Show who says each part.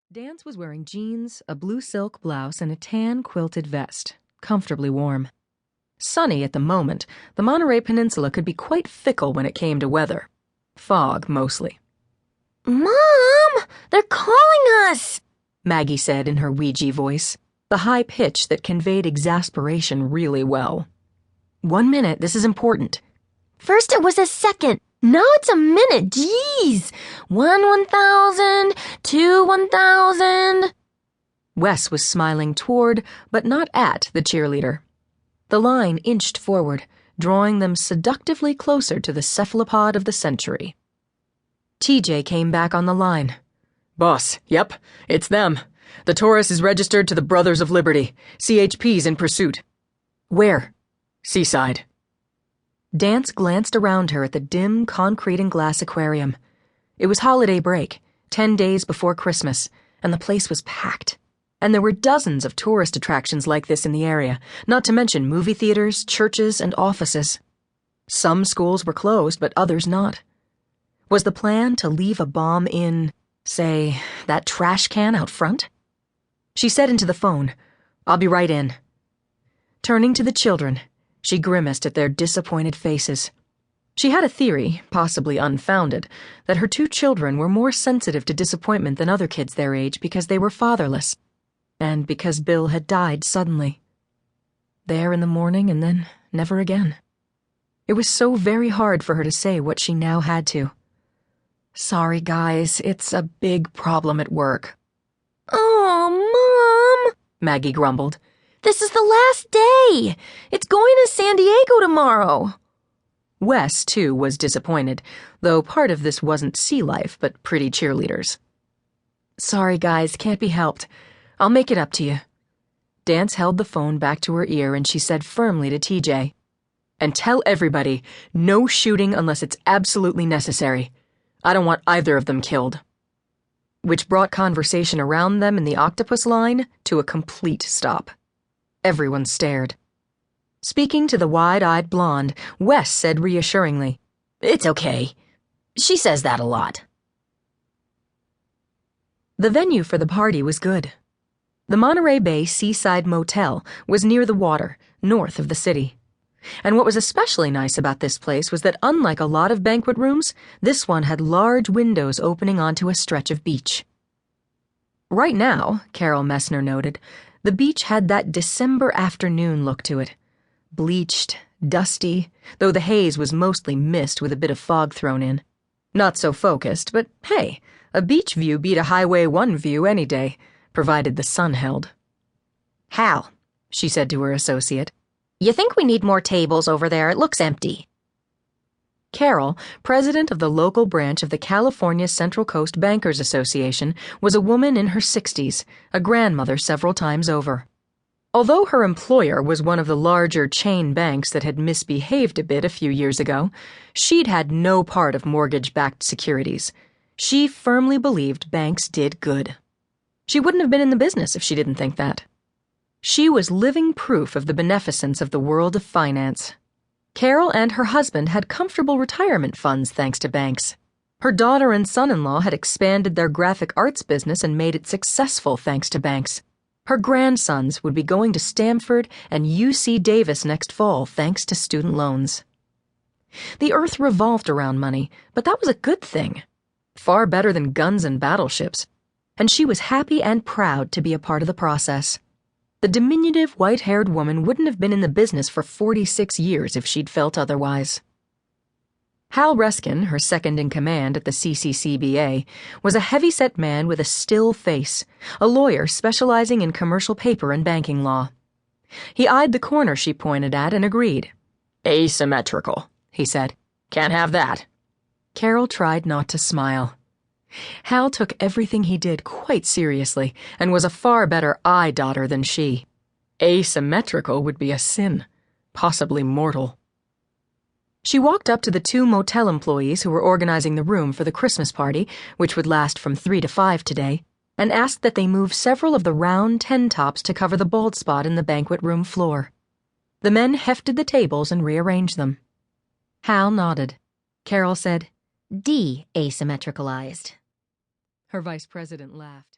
Speaker 1: Dance was wearing jeans, a blue silk blouse, and a tan quilted vest, comfortably warm. Sunny at the moment, the Monterey Peninsula could be quite fickle when it came to weather. Fog, mostly.
Speaker 2: "Mom! They're calling us!"
Speaker 1: Maggie said in her Ouija voice, the high pitch that conveyed exasperation really well. 1 minute, this is important.
Speaker 2: First it was a second. Now it's a minute. Jeez. 1,000, 1,000.
Speaker 1: Wes was smiling toward, but not at, the cheerleader. The line inched forward, drawing them seductively closer to the cephalopod of the century. TJ came back on the line.
Speaker 3: "Boss, yep, it's them. The Taurus is registered to the Brothers of Liberty. CHP's in pursuit."
Speaker 1: "Where?"
Speaker 3: "Seaside."
Speaker 1: Dance glanced around her at the dim concrete and glass aquarium. It was holiday break, 10 days before Christmas, and the place was packed. And there were dozens of tourist attractions like this in the area, not to mention movie theaters, churches, and offices. Some schools were closed, but others not. Was the plan to leave a bomb in, say, that trash can out front? She said into the phone, "I'll be right in." Turning to the children, she grimaced at their disappointed faces. She had a theory, possibly unfounded, that her 2 children were more sensitive to disappointment than other kids their age because they were fatherless, and because Bill had died suddenly. There in the morning and then never again. It was so very hard for her to say what she now had to. "Sorry, guys, it's a big problem at work."
Speaker 2: "Oh, Mom,"
Speaker 1: Maggie grumbled.
Speaker 2: "this is the last day. It's going to San Diego tomorrow."
Speaker 1: Wes, too, was disappointed, though part of this wasn't sea life, but pretty cheerleaders. "Sorry, guys, can't be helped. I'll make it up to you." Dance held the phone back to her ear and she said firmly to TJ, "And tell everybody, no shooting unless it's absolutely necessary. I don't want either of them killed." Which brought conversation around them in the octopus line to a complete stop. Everyone stared. Speaking to the wide-eyed blonde, Wes said reassuringly,
Speaker 2: "It's okay. She says that a lot."
Speaker 1: The venue for the party was good. The Monterey Bay Seaside Motel was near the water, north of the city. And what was especially nice about this place was that unlike a lot of banquet rooms, this one had large windows opening onto a stretch of beach. Right now, Carol Messner noted, the beach had that December afternoon look to it. Bleached, dusty, though the haze was mostly mist with a bit of fog thrown in. Not so focused, but hey, a beach view beat a Highway 1 view any day, provided the sun held.
Speaker 2: "Hal,"
Speaker 1: she said to her associate,
Speaker 2: "you think we need more tables over there? It looks empty."
Speaker 1: Carol, president of the local branch of the California Central Coast Bankers Association, was a woman in her 60s, a grandmother several times over. Although her employer was one of the larger chain banks that had misbehaved a bit a few years ago, she'd had no part of mortgage-backed securities. She firmly believed banks did good. She wouldn't have been in the business if she didn't think that. She was living proof of the beneficence of the world of finance. Carol and her husband had comfortable retirement funds thanks to banks. Her daughter and son-in-law had expanded their graphic arts business and made it successful thanks to banks. Her grandsons would be going to Stanford and UC Davis next fall thanks to student loans. The earth revolved around money, but that was a good thing. Far better than guns and battleships. And she was happy and proud to be a part of the process. The diminutive, white-haired woman wouldn't have been in the business for 46 years if she'd felt otherwise. Hal Reskin, her second-in-command at the CCCBA, was a heavy-set man with a still face, a lawyer specializing in commercial paper and banking law. He eyed the corner she pointed at and agreed.
Speaker 3: "Asymmetrical," he said. "Can't have that."
Speaker 1: Carol tried not to smile. Hal took everything he did quite seriously and was a far better eye-dotter than she. Asymmetrical would be a sin, possibly mortal. She walked up to the 2 motel employees who were organizing the room for the Christmas party, which would last from 3 to 5 today, and asked that they move several of the round tent tops to cover the bald spot in the banquet room floor. The men hefted the tables and rearranged them. Hal nodded. Carol said,
Speaker 2: "De-asymmetricalized."
Speaker 1: Her vice president laughed.